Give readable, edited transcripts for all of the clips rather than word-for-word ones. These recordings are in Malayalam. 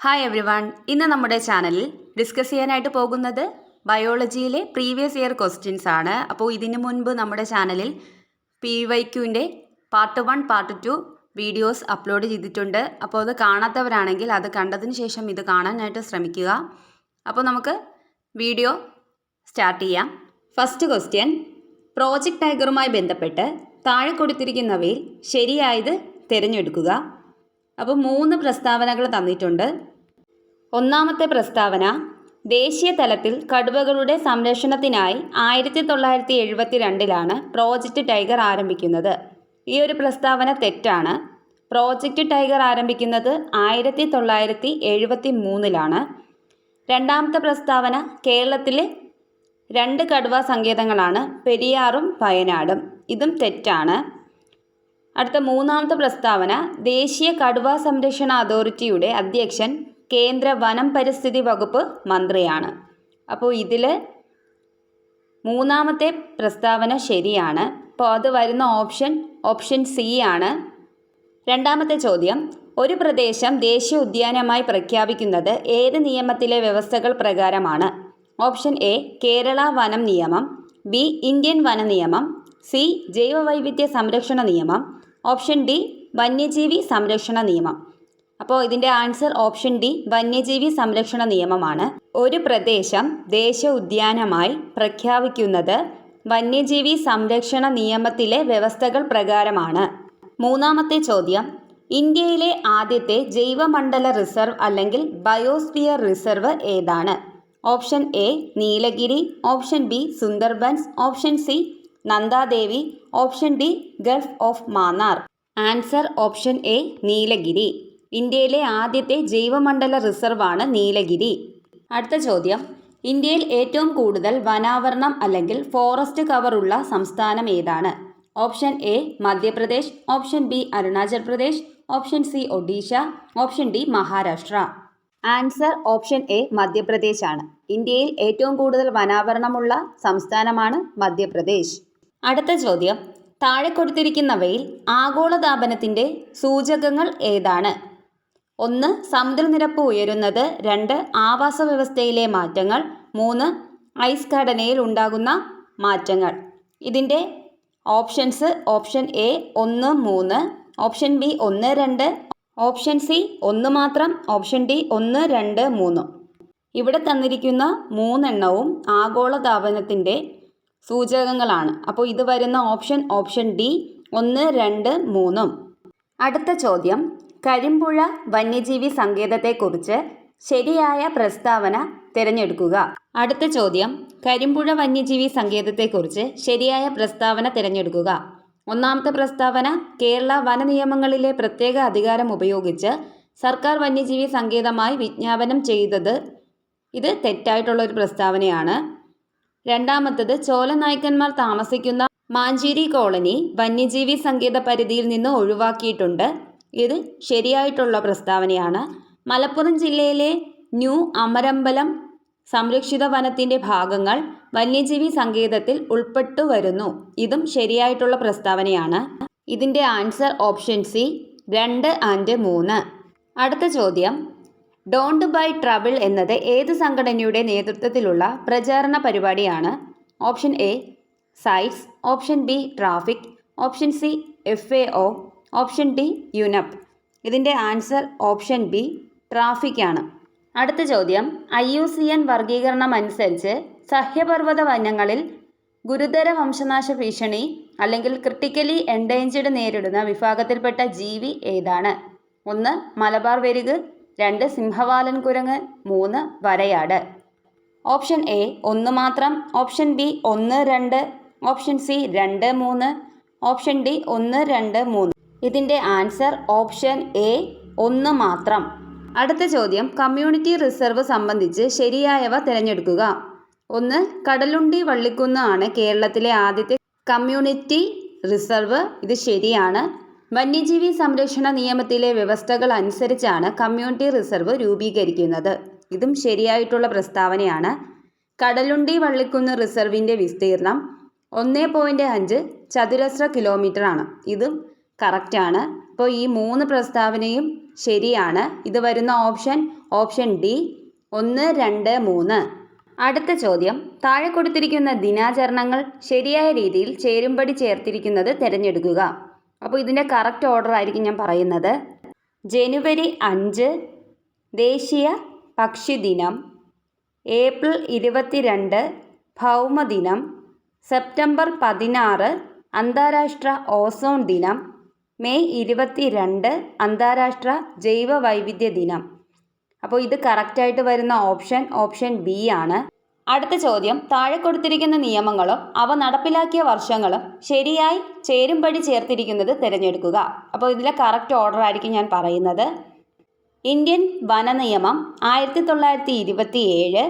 Hi every one. ഇന്ന് നമ്മുടെ ചാനലിൽ ഡിസ്കസ് ചെയ്യാനായിട്ട് പോകുന്നത് ബയോളജിയിലെ പ്രീവിയസ് ഇയർ ക്വസ്റ്റ്യൻസ് ആണ്. അപ്പോൾ ഇതിനു മുൻപ് നമ്മുടെ ചാനലിൽ PYQൻ്റെ പാർട്ട് 1, പാർട്ട് 2 വീഡിയോസ് അപ്ലോഡ് ചെയ്തിട്ടുണ്ട്. അപ്പോൾ അത് കാണാത്തവരാണെങ്കിൽ അത് കണ്ടതിന് ശേഷം ഇത് കാണാനായിട്ട് ശ്രമിക്കുക. അപ്പോൾ നമുക്ക് വീഡിയോ സ്റ്റാർട്ട് ചെയ്യാം. ഫസ്റ്റ് ക്വസ്റ്റ്യൻ, പ്രോജക്റ്റ് ടൈഗറുമായി ബന്ധപ്പെട്ട് താഴെ കൊടുത്തിരിക്കുന്നവയിൽ ശരിയായത് തിരഞ്ഞെടുക്കുക. അപ്പോൾ 3 പ്രസ്താവനകൾ തന്നിട്ടുണ്ട്. ഒന്നാമത്തെ പ്രസ്താവന, ദേശീയ തലത്തിൽ കടുവകളുടെ സംരക്ഷണത്തിനായി 1972 പ്രോജക്റ്റ് ടൈഗർ ആരംഭിക്കുന്നത്. ഈ ഒരു പ്രസ്താവന തെറ്റാണ്. പ്രോജക്റ്റ് ടൈഗർ ആരംഭിക്കുന്നത് 1973. രണ്ടാമത്തെ പ്രസ്താവന, കേരളത്തിൽ 2 കടുവ സങ്കേതങ്ങളാണ്, പെരിയാറും വയനാടും. ഇതും തെറ്റാണ്. അടുത്ത മൂന്നാമത്തെ പ്രസ്താവന, ദേശീയ കടുവ സംരക്ഷണ അതോറിറ്റിയുടെ അധ്യക്ഷൻ കേന്ദ്ര വനം പരിസ്ഥിതി വകുപ്പ് മന്ത്രിയാണ്. അപ്പോൾ ഇതിൽ മൂന്നാമത്തെ പ്രസ്താവന ശരിയാണ്. അപ്പോൾ അത് വരുന്ന ഓപ്ഷൻ സി ആണ്. രണ്ടാമത്തെ ചോദ്യം, ഒരു പ്രദേശം ദേശീയ ഉദ്യാനമായി പ്രഖ്യാപിക്കുന്നത് ഏത് നിയമത്തിലെ വ്യവസ്ഥകൾ പ്രകാരമാണ്? ഓപ്ഷൻ എ, കേരള വനം നിയമം, ബി, ഇന്ത്യൻ വന നിയമം, സി, ജൈവവൈവിധ്യ സംരക്ഷണ നിയമം, ഓപ്ഷൻ ഡി, വന്യജീവി സംരക്ഷണ നിയമം. അപ്പോൾ ഇതിൻ്റെ ആൻസർ ഓപ്ഷൻ ഡി, വന്യജീവി സംരക്ഷണ നിയമമാണ്. ഒരു പ്രദേശം ദേശീയ ഉദ്യാനമായി പ്രഖ്യാപിക്കുന്നത് വന്യജീവി സംരക്ഷണ നിയമത്തിലെ വ്യവസ്ഥകൾ പ്രകാരമാണ്. മൂന്നാമത്തെ ചോദ്യം, ഇന്ത്യയിലെ ആദ്യത്തെ ജൈവമണ്ഡല റിസർവ് അല്ലെങ്കിൽ ബയോസ്ഫിയർ റിസർവ് ഏതാണ്? Option A, Nilgiri, option B, Sundarbans, option C, Nandadevi, option D, Gulf of Mannar. Answer option A, Nilgiri. ഇന്ത്യയിലെ ആദ്യത്തെ ജൈവമണ്ഡല റിസർവാണ് നീലഗിരി. അടുത്ത ചോദ്യം, ഇന്ത്യയിൽ ഏറ്റവും കൂടുതൽ വനാവരണം അല്ലെങ്കിൽ ഫോറസ്റ്റ് കവർ ഉള്ള സംസ്ഥാനം ഏതാണ്? Option A, Madhya Pradesh, option B, Arunachal Pradesh, option C, Odisha, option D, Maharashtra. Answer option A, Madhya Pradesh ആണ്. ഇന്ത്യയിൽ ഏറ്റവും കൂടുതൽ വനാവരണമുള്ള സംസ്ഥാനമാണ് മധ്യപ്രദേശ്. അടുത്ത ചോദ്യം, താഴെ കൊടുത്തിരിക്കുന്നവയിൽ ആഗോളതാപനത്തിൻ്റെ സൂചകങ്ങൾ ഏതാണ്? 1, സമുദ്രനിരപ്പ് ഉയരുന്നത്, 2, ആവാസ വ്യവസ്ഥയിലെ മാറ്റങ്ങൾ, 3, ഐസ് ഘടനയിൽ ഉണ്ടാകുന്ന മാറ്റങ്ങൾ. ഇതിൻ്റെ options option A 1, 3, option B 1, 2, option C 1 മാത്രം, ഓപ്ഷൻ ഡി 1, 2, 3. ഇവിടെ തന്നിരിക്കുന്ന 3 എണ്ണവും ആഗോളതാപനത്തിൻ്റെ സൂചകങ്ങളാണ്. അപ്പോൾ ഇത് വരുന്ന ഓപ്ഷൻ ഡി 1, 2, 3. അടുത്ത ചോദ്യം, കരിമ്പുഴ വന്യജീവി സങ്കേതത്തെക്കുറിച്ച് ശരിയായ പ്രസ്താവന തിരഞ്ഞെടുക്കുക. അടുത്ത ചോദ്യം, കരിമ്പുഴ വന്യജീവി സങ്കേതത്തെക്കുറിച്ച് ശരിയായ പ്രസ്താവന തിരഞ്ഞെടുക്കുക. ഒന്നാമത്തെ പ്രസ്താവന, കേരള വന നിയമങ്ങളിലെ പ്രത്യേക അധികാരം ഉപയോഗിച്ച് സർക്കാർ വന്യജീവി സങ്കേതമായി വിജ്ഞാപനം ചെയ്തത്. ഇത് തെറ്റായിട്ടുള്ള ഒരു പ്രസ്താവനയാണ്. രണ്ടാമത്തത്, ചോലനായ്ക്കന്മാർ താമസിക്കുന്ന മാഞ്ചേരി കോളനി വന്യജീവി സങ്കേത പരിധിയിൽ നിന്ന് ഒഴിവാക്കിയിട്ടുണ്ട്. ഇത് ശരിയായിട്ടുള്ള പ്രസ്താവനയാണ്. മലപ്പുറം ജില്ലയിലെ ന്യൂ അമരമ്പലം സംരക്ഷിത വനത്തിൻ്റെ ഭാഗങ്ങൾ വന്യജീവി സങ്കേതത്തിൽ ഉൾപ്പെട്ടു വരുന്നു. ഇതും ശരിയായിട്ടുള്ള പ്രസ്താവനയാണ്. ഇതിൻ്റെ ആൻസർ ഓപ്ഷൻ സി 2 and 3. അടുത്ത ചോദ്യം, ഡോണ്ട് ബൈ ട്രബിൾ എന്നത് ഏത് സംഘടനയുടെ നേതൃത്വത്തിലുള്ള പ്രചാരണ പരിപാടിയാണ്? Option A, sites, option B, traffic, option C, FAO, option D, UNEP. ഇതിൻ്റെ ആൻസർ ഓപ്ഷൻ ബി, ട്രാഫിക് ആണ്. അടുത്ത ചോദ്യം, IUCN വർഗീകരണം അനുസരിച്ച് സഹ്യപർവ്വത വനങ്ങളിൽ ഗുരുതര വംശനാശ ഭീഷണി അല്ലെങ്കിൽ ക്രിട്ടിക്കലി എൻഡേഞ്ചേർഡ് നേരിടുന്ന വിഭാഗത്തിൽപ്പെട്ട ജീവി ഏതാണ്? 1, മലബാർ വെരുക്, 2, സിംഹവാലൻ കുരങ്ങ്, 3, വരയാട്. ഓപ്ഷൻ എ 1 മാത്രം, option B 1, 2, option C 2, 3, option D 1, 2, 3. ഇതിൻ്റെ ആൻസർ ഓപ്ഷൻ എ 1 മാത്രം. അടുത്ത ചോദ്യം, കമ്മ്യൂണിറ്റി റിസർവ് സംബന്ധിച്ച് ശരിയായവ തിരഞ്ഞെടുക്കുക. 1, കടലുണ്ടി വള്ളിക്കുന്ന് ആണ് കേരളത്തിലെ ആദ്യത്തെ കമ്മ്യൂണിറ്റി റിസർവ്. ഇത് ശരിയാണ്. വന്യജീവി സംരക്ഷണ നിയമത്തിലെ വ്യവസ്ഥകൾ അനുസരിച്ചാണ് കമ്മ്യൂണിറ്റി റിസർവ് രൂപീകരിക്കുന്നത്. ഇതും ശരിയായിട്ടുള്ള പ്രസ്താവനയാണ്. കടലുണ്ടി വള്ളിക്കുന്ന് റിസർവിൻ്റെ വിസ്തീർണം 1.5 ചതുരശ്ര കിലോമീറ്റർ ആണ്. ഇതും കറക്റ്റാണ്. അപ്പോൾ ഈ 3 പ്രസ്താവനയും ശരിയാണ്. ഇത് വരുന്ന ഓപ്ഷൻ ഡി 1, 2, 3. അടുത്ത ചോദ്യം, താഴെ കൊടുത്തിരിക്കുന്ന ദിനാചരണങ്ങൾ ശരിയായ രീതിയിൽ ചേരുംപടി ചേർത്തിരിക്കുന്നത് തിരഞ്ഞെടുക്കുക. അപ്പോൾ ഇതിൻ്റെ കറക്റ്റ് ഓർഡർ ആയിരിക്കും ഞാൻ പറയുന്നത്. ജനുവരി 5 ദേശീയ പക്ഷിദിനം, ഏപ്രിൽ 22 ഭൗമദിനം, സെപ്റ്റംബർ 16 അന്താരാഷ്ട്ര ഓസോൺ ദിനം, മെയ് 22 അന്താരാഷ്ട്ര ജൈവ വൈവിധ്യ ദിനം. അപ്പോൾ ഇത് കറക്റ്റായിട്ട് വരുന്ന ഓപ്ഷൻ ബി ആണ്. അടുത്ത ചോദ്യം, താഴെ കൊടുത്തിരിക്കുന്ന നിയമങ്ങളും അവ നടപ്പിലാക്കിയ വർഷങ്ങളും ശരിയായി ചേരുംപടി ചേർത്തിരിക്കുന്നത് തിരഞ്ഞെടുക്കുക. അപ്പോൾ ഇതിലെ കറക്റ്റ് ഓർഡർ ആയിരിക്കും ഞാൻ പറയുന്നത്. ഇന്ത്യൻ വന നിയമം 1927,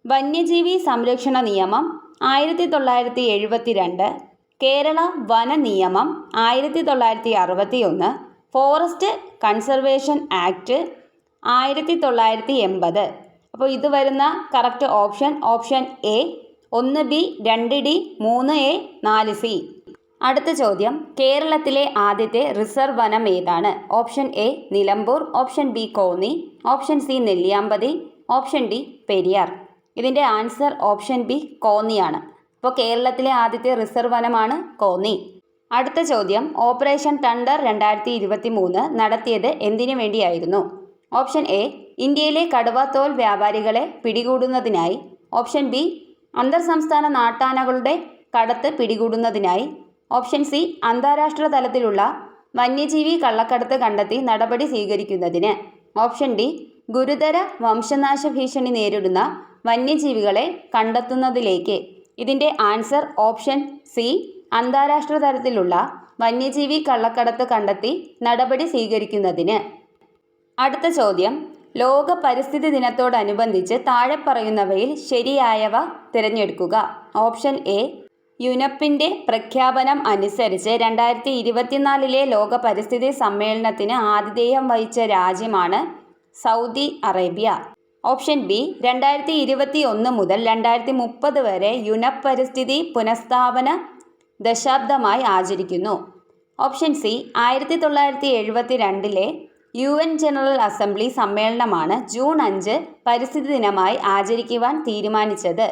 വന്യജീവി സംരക്ഷണ നിയമം 1972, കേരള വന നിയമം 1961, ഫോറസ്റ്റ് കൺസർവേഷൻ ആക്ട് 1980. അപ്പോൾ ഇത് വരുന്ന correct option A 1B, 2D, 3A, 4C. അടുത്ത ചോദ്യം, കേരളത്തിലെ ആദ്യത്തെ റിസർവ് വനം ഏതാണ്? Option A Nilambur, option B Konni, option C Nelliyampathy, option D Periyar. ഇതിൻ്റെ ആൻസർ ഓപ്ഷൻ ബി കോന്നിയാണ്. അപ്പോൾ കേരളത്തിലെ ആദ്യത്തെ റിസർവ് വനമാണ് കോന്നി. അടുത്ത ചോദ്യം, ഓപ്പറേഷൻ തണ്ടർ 2023 നടത്തിയത് എന്തിനു വേണ്ടിയായിരുന്നു? ഓപ്ഷൻ എ ഇന്ത്യയിലെ കടുവാത്തോൽ വ്യാപാരികളെ പിടികൂടുന്നതിനായി, ഓപ്ഷൻ ബി അന്തർ സംസ്ഥാന നാട്ടാനകളുടെ കടത്ത് പിടികൂടുന്നതിനായി, ഓപ്ഷൻ സി അന്താരാഷ്ട്ര തലത്തിലുള്ള വന്യജീവി കള്ളക്കടത്ത് കണ്ടെത്തി നടപടി സ്വീകരിക്കുന്നതിന്, ഓപ്ഷൻ ഡി ഗുരുതര വംശനാശ ഭീഷണി നേരിടുന്ന വന്യജീവികളെ കണ്ടെത്തുന്നതിലേക്ക്. ഇതിൻ്റെ ആൻസർ ഓപ്ഷൻ സി അന്താരാഷ്ട്ര തലത്തിലുള്ള വന്യജീവി കള്ളക്കടത്ത് കണ്ടെത്തി നടപടി സ്വീകരിക്കുന്നതിന്. അടുത്ത ചോദ്യം, ലോക പരിസ്ഥിതി ദിനത്തോടനുബന്ധിച്ച് താഴെ പറയുന്നവയിൽ ശരിയായവ തിരഞ്ഞെടുക്കുക. ഓപ്ഷൻ എ യുനെപ്പിൻ്റെ പ്രഖ്യാപനം അനുസരിച്ച് 2024 ലോക പരിസ്ഥിതി സമ്മേളനത്തിന് ആതിഥേയം വഹിച്ച രാജ്യമാണ് സൗദി അറേബ്യ. ഓപ്ഷൻ ബി 2021 മുതൽ 2030 വരെ യുനെപ്പ് പരിസ്ഥിതി പുനഃസ്ഥാപന ദശാബ്ദമായി ആചരിക്കുന്നു. Option C 1972 UN general assembly സമ്മേളനമാണ് ജൂൺ 5 പരിസ്ഥിതി ദിനമായി ആചരിക്കുവാൻ തീരുമാനിച്ചത്.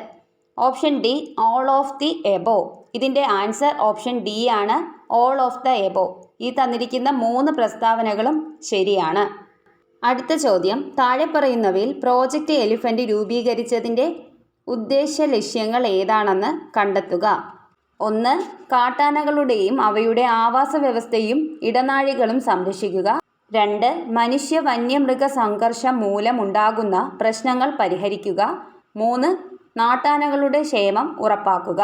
Option D all of the above. ഇതിൻ്റെ ആൻസർ ഓപ്ഷൻ ഡി ആണ്, ഓൾ ഓഫ് ദ എബോ. ഈ തന്നിരിക്കുന്ന 3 പ്രസ്താവനകളും ശരിയാണ്. അടുത്ത ചോദ്യം, താഴെ പറയുന്നവയിൽ പ്രോജക്റ്റ് എലിഫൻ്റ് രൂപീകരിച്ചതിൻ്റെ ഉദ്ദേശ ലക്ഷ്യങ്ങൾ ഏതാണെന്ന് കണ്ടെത്തുക. 1. കാട്ടാനകളുടെയും അവയുടെ ആവാസ വ്യവസ്ഥയും ഇടനാഴികളും സംരക്ഷിക്കുക. 2. മനുഷ്യ വന്യമൃഗ സംഘർഷം മൂലമുണ്ടാകുന്ന പ്രശ്നങ്ങൾ പരിഹരിക്കുക. 3. നാട്ടാനകളുടെ ക്ഷേമം ഉറപ്പാക്കുക.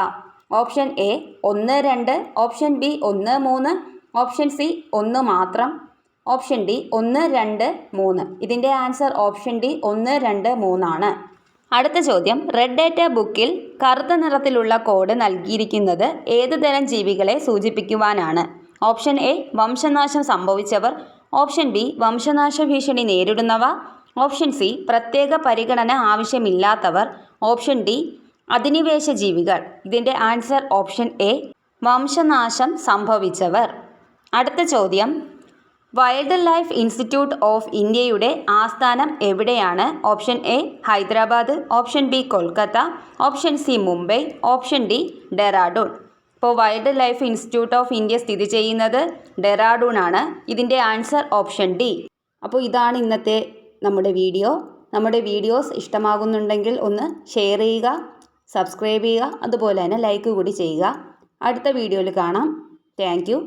Option A 1, 2, option B 1, 3, option C 1 മാത്രം, ഓപ്ഷൻ ഡി 1, 2, 3. ഇതിൻ്റെ ആൻസർ ഓപ്ഷൻ ഡി 1, 2, 3 ആണ്. അടുത്ത ചോദ്യം, റെഡ് ഡേറ്റ ബുക്കിൽ കറുത്ത നിറത്തിലുള്ള കോഡ് നൽകിയിരിക്കുന്നത് ഏത് തരം ജീവികളെ സൂചിപ്പിക്കുവാനാണ്? ഓപ്ഷൻ എ വംശനാശം സംഭവിച്ചവർ, ഓപ്ഷൻ ബി വംശനാശ ഭീഷണി നേരിടുന്നവ, ഓപ്ഷൻ സി പ്രത്യേക പരിഗണന ആവശ്യമില്ലാത്തവർ, ഓപ്ഷൻ ഡി അധിനിവേശ ജീവികൾ. ഇതിൻ്റെ ആൻസർ ഓപ്ഷൻ എ വംശനാശം സംഭവിച്ചവർ. അടുത്ത ചോദ്യം, വൈൽഡ് ലൈഫ് ഇൻസ്റ്റിറ്റ്യൂട്ട് ഓഫ് ഇന്ത്യയുടെ ആസ്ഥാനം എവിടെയാണ്? Option A Hyderabad, option B Kolkata, option C Mumbai, option D Dehradun. ഇപ്പോൾ wild life institute of India സ്ഥിതി ചെയ്യുന്നത് ഡെറാഡൂൺ ആണ്. ഇതിൻ്റെ ആൻസർ ഓപ്ഷൻ ഡി. അപ്പോൾ ഇതാണ് ഇന്നത്തെ നമ്മുടെ വീഡിയോ. നമ്മുടെ വീഡിയോസ് ഇഷ്ടമാകുന്നുണ്ടെങ്കിൽ ഒന്ന് ഷെയർ ചെയ്യുക, സബ്സ്ക്രൈബ് ചെയ്യുക, അതുപോലെ തന്നെ ലൈക്ക് കൂടി ചെയ്യുക. അടുത്ത വീഡിയോയിൽ കാണാം. Thank you.